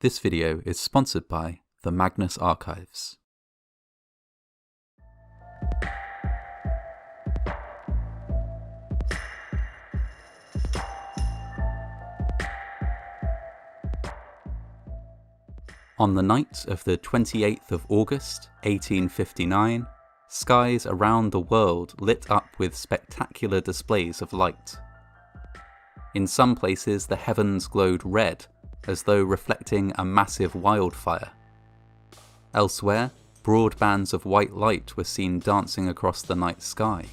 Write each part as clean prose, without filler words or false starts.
This video is sponsored by the Magnus Archives. On the night of the 28th of August, 1859, skies around the world lit up with spectacular displays of light. In some places the heavens glowed red, as though reflecting a massive wildfire. Elsewhere, broad bands of white light were seen dancing across the night sky.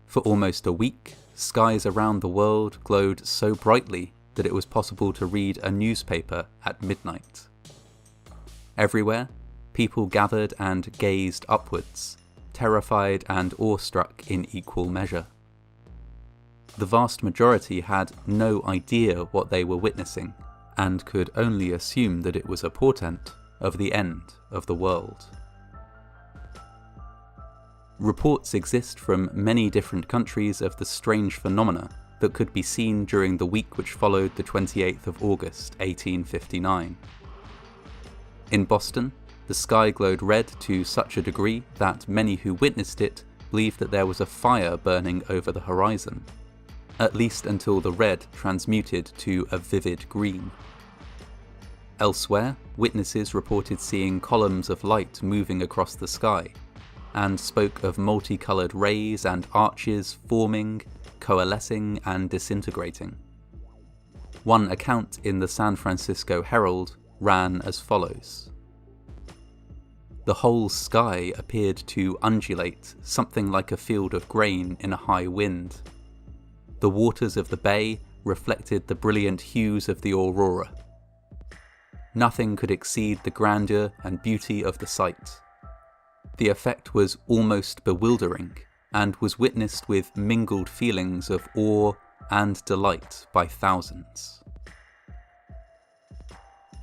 For almost a week, skies around the world glowed so brightly that it was possible to read a newspaper at midnight. Everywhere, people gathered and gazed upwards, terrified and awestruck in equal measure. The vast majority had no idea what they were witnessing, and could only assume that it was a portent of the end of the world. Reports exist from many different countries of the strange phenomena that could be seen during the week which followed the 28th of August, 1859. In Boston, the sky glowed red to such a degree that many who witnessed it believed that there was a fire burning over the horizon, at least until the red transmuted to a vivid green. Elsewhere, witnesses reported seeing columns of light moving across the sky, and spoke of multicoloured rays and arches forming, coalescing and disintegrating. One account in the San Francisco Herald ran as follows. The whole sky appeared to undulate, something like a field of grain in a high wind. The waters of the bay reflected the brilliant hues of the aurora. Nothing could exceed the grandeur and beauty of the sight. The effect was almost bewildering, and was witnessed with mingled feelings of awe and delight by thousands.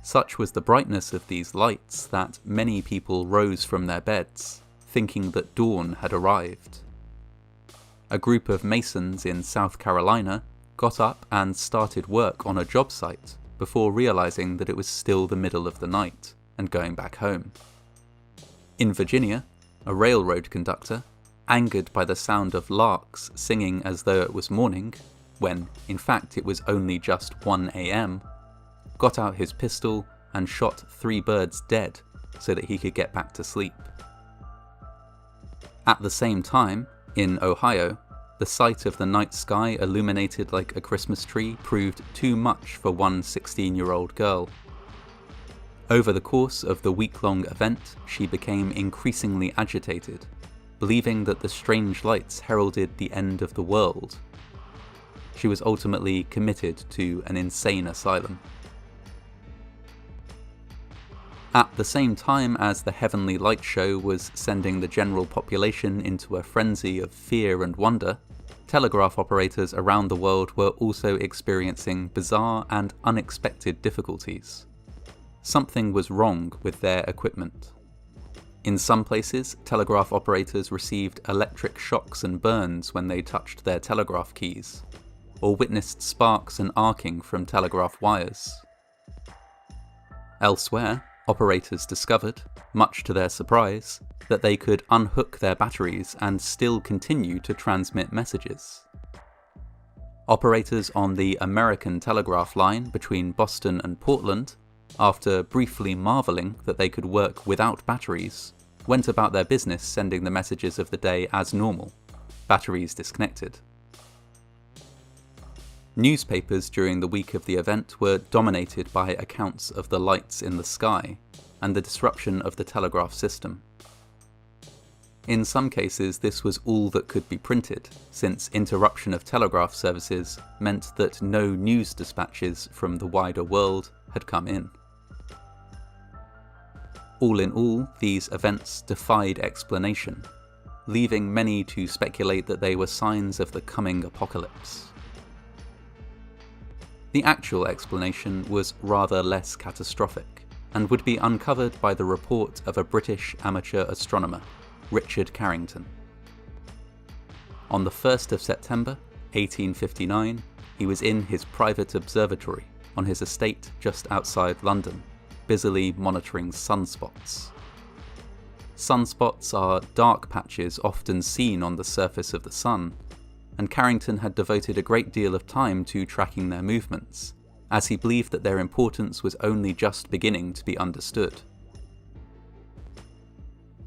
Such was the brightness of these lights that many people rose from their beds, thinking that dawn had arrived. A group of masons in South Carolina got up and started work on a job site before realizing that it was still the middle of the night and going back home. In Virginia, a railroad conductor, angered by the sound of larks singing as though it was morning, when in fact it was only just 1 a.m, got out his pistol and shot 3 birds dead so that he could get back to sleep. At the same time, in Ohio, the sight of the night sky illuminated like a Christmas tree proved too much for one 16-year-old girl. Over the course of the week-long event, she became increasingly agitated, believing that the strange lights heralded the end of the world. She was ultimately committed to an insane asylum. At the same time as the heavenly light show was sending the general population into a frenzy of fear and wonder, telegraph operators around the world were also experiencing bizarre and unexpected difficulties. Something was wrong with their equipment. In some places, telegraph operators received electric shocks and burns when they touched their telegraph keys, or witnessed sparks and arcing from telegraph wires. Elsewhere, operators discovered, much to their surprise, that they could unhook their batteries and still continue to transmit messages. Operators on the American telegraph line between Boston and Portland, after briefly marvelling that they could work without batteries, went about their business sending the messages of the day as normal, batteries disconnected. Newspapers during the week of the event were dominated by accounts of the lights in the sky and the disruption of the telegraph system. In some cases, this was all that could be printed, since interruption of telegraph services meant that no news dispatches from the wider world had come in. All in all, these events defied explanation, leaving many to speculate that they were signs of the coming apocalypse. The actual explanation was rather less catastrophic, and would be uncovered by the report of a British amateur astronomer, Richard Carrington. On the 1st of September, 1859, he was in his private observatory, on his estate just outside London, busily monitoring sunspots. Sunspots are dark patches often seen on the surface of the sun, and Carrington had devoted a great deal of time to tracking their movements, as he believed that their importance was only just beginning to be understood.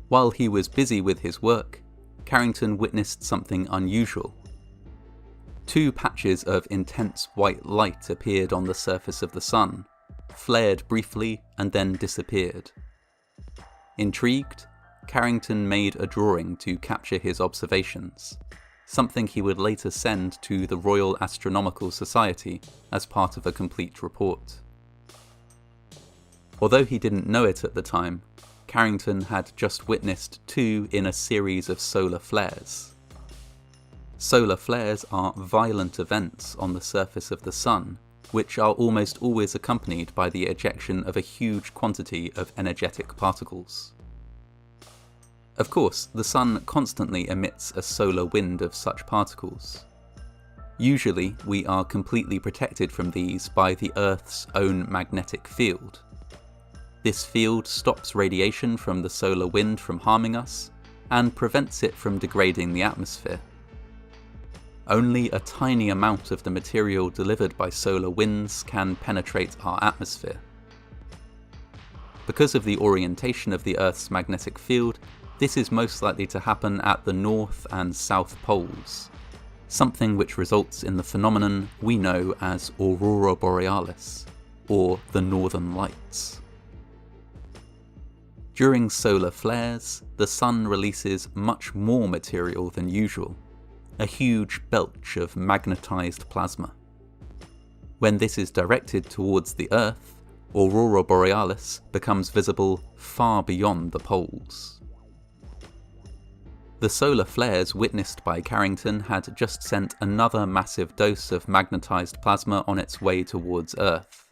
While he was busy with his work, Carrington witnessed something unusual. Two patches of intense white light appeared on the surface of the sun, flared briefly and then disappeared. Intrigued, Carrington made a drawing to capture his observations, something he would later send to the Royal Astronomical Society as part of a complete report. Although he didn't know it at the time, Carrington had just witnessed two in a series of solar flares. Solar flares are violent events on the surface of the sun, which are almost always accompanied by the ejection of a huge quantity of energetic particles. Of course, the sun constantly emits a solar wind of such particles. Usually, we are completely protected from these by the Earth's own magnetic field. This field stops radiation from the solar wind from harming us, and prevents it from degrading the atmosphere. Only a tiny amount of the material delivered by solar winds can penetrate our atmosphere. Because of the orientation of the Earth's magnetic field, this is most likely to happen at the North and South poles, something which results in the phenomenon we know as aurora borealis, or the northern lights. During solar flares, the sun releases much more material than usual, a huge belch of magnetized plasma. When this is directed towards the Earth, aurora borealis becomes visible far beyond the poles. The solar flares witnessed by Carrington had just sent another massive dose of magnetized plasma on its way towards Earth.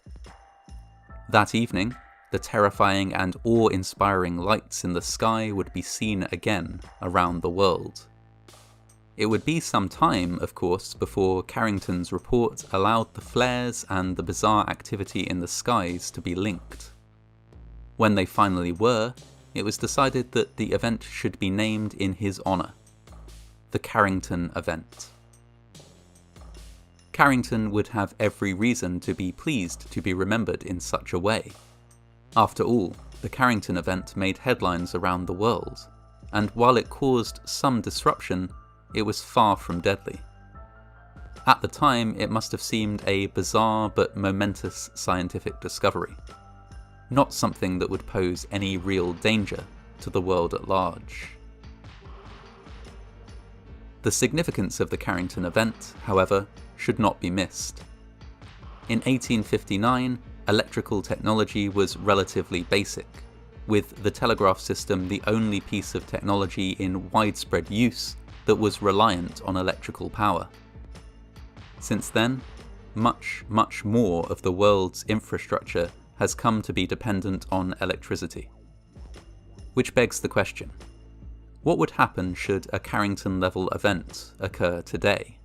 That evening, the terrifying and awe-inspiring lights in the sky would be seen again around the world. It would be some time, of course, before Carrington's report allowed the flares and the bizarre activity in the skies to be linked. When they finally were, it was decided that the event should be named in his honour, the Carrington event. Carrington would have every reason to be pleased to be remembered in such a way. After all, the Carrington event made headlines around the world, and while it caused some disruption, it was far from deadly. At the time, it must have seemed a bizarre but momentous scientific discovery, not something that would pose any real danger to the world at large. The significance of the Carrington event, however, should not be missed. In 1859, electrical technology was relatively basic, with the telegraph system the only piece of technology in widespread use that was reliant on electrical power. Since then, much more of the world's infrastructure has come to be dependent on electricity. Which begs the question, what would happen should a Carrington-level event occur today?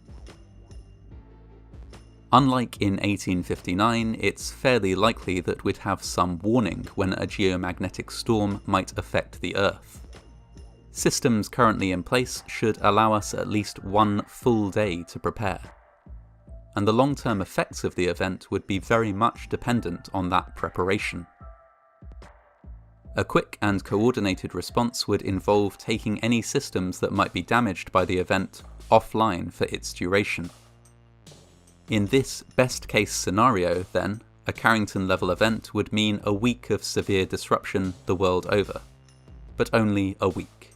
Unlike in 1859, it's fairly likely that we'd have some warning when a geomagnetic storm might affect the Earth. Systems currently in place should allow us at least one full day to prepare, and the long-term effects of the event would be very much dependent on that preparation. A quick and coordinated response would involve taking any systems that might be damaged by the event offline for its duration. In this best-case scenario, then, a Carrington-level event would mean a week of severe disruption the world over, but only a week.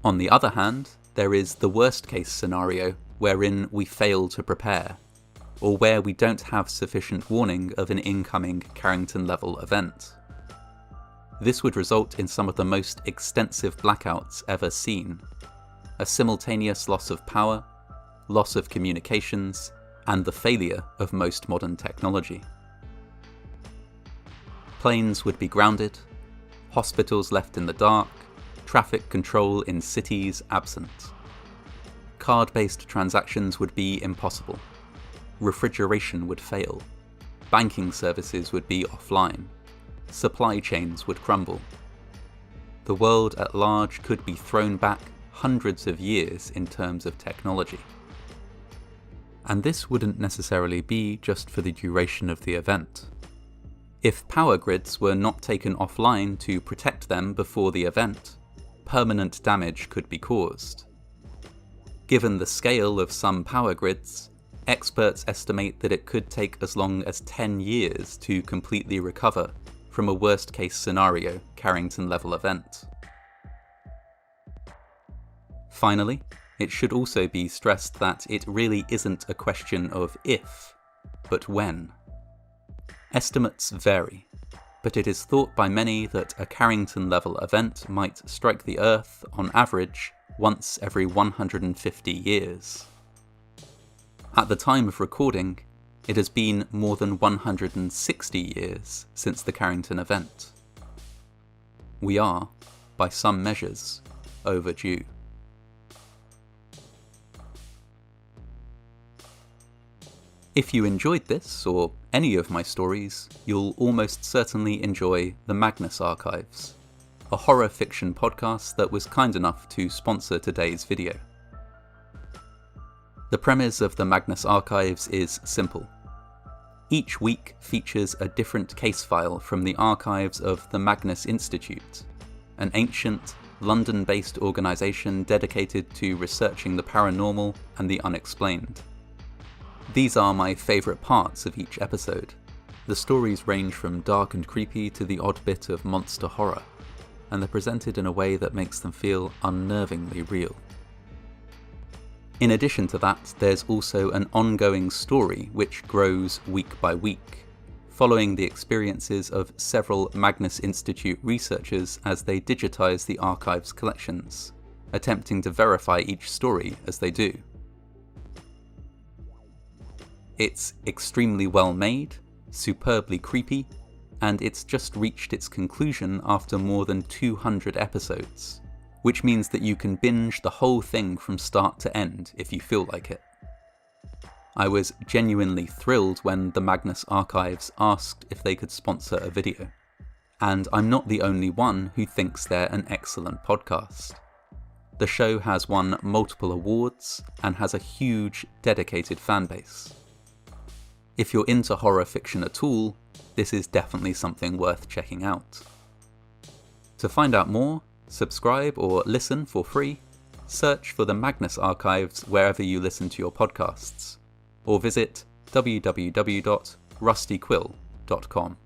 On the other hand, there is the worst-case scenario wherein we fail to prepare, or where we don't have sufficient warning of an incoming Carrington-level event. This would result in some of the most extensive blackouts ever seen, a simultaneous loss of power, loss of communications, and the failure of most modern technology. Planes would be grounded, hospitals left in the dark, traffic control in cities absent. Card-based transactions would be impossible. refrigeration would fail, banking services would be offline, supply chains would crumble. The world at large could be thrown back hundreds of years in terms of technology. And this wouldn't necessarily be just for the duration of the event. If power grids were not taken offline to protect them before the event, permanent damage could be caused. Given the scale of some power grids, experts estimate that it could take as long as 10 years to completely recover from a worst-case scenario Carrington-level event. Finally, it should also be stressed that it really isn't a question of if, but when. Estimates vary, but it is thought by many that a Carrington-level event might strike the Earth, on average, once every 150 years. At the time of recording, it has been more than 160 years since the Carrington event. We are, by some measures, overdue. If you enjoyed this, or any of my stories, you'll almost certainly enjoy the Magnus Archives, a horror fiction podcast that was kind enough to sponsor today's video. The premise of the Magnus Archives is simple. Each week features a different case file from the archives of the Magnus Institute, an ancient, London-based organisation dedicated to researching the paranormal and the unexplained. These are my favourite parts of each episode. The stories range from dark and creepy to the odd bit of monster horror, and they're presented in a way that makes them feel unnervingly real. In addition to that, there's also an ongoing story which grows week by week, following the experiences of several Magnus Institute researchers as they digitise the archive's collections, attempting to verify each story as they do. It's extremely well made, superbly creepy, and it's just reached its conclusion after more than 200 episodes, which means that you can binge the whole thing from start to end if you feel like it. I was genuinely thrilled when the Magnus Archives asked if they could sponsor a video, and I'm not the only one who thinks they're an excellent podcast. The show has won multiple awards and has a huge, dedicated fanbase. If you're into horror fiction at all, this is definitely something worth checking out. To find out more, subscribe or listen for free, search for the Magnus Archives wherever you listen to your podcasts, or visit www.rustyquill.com.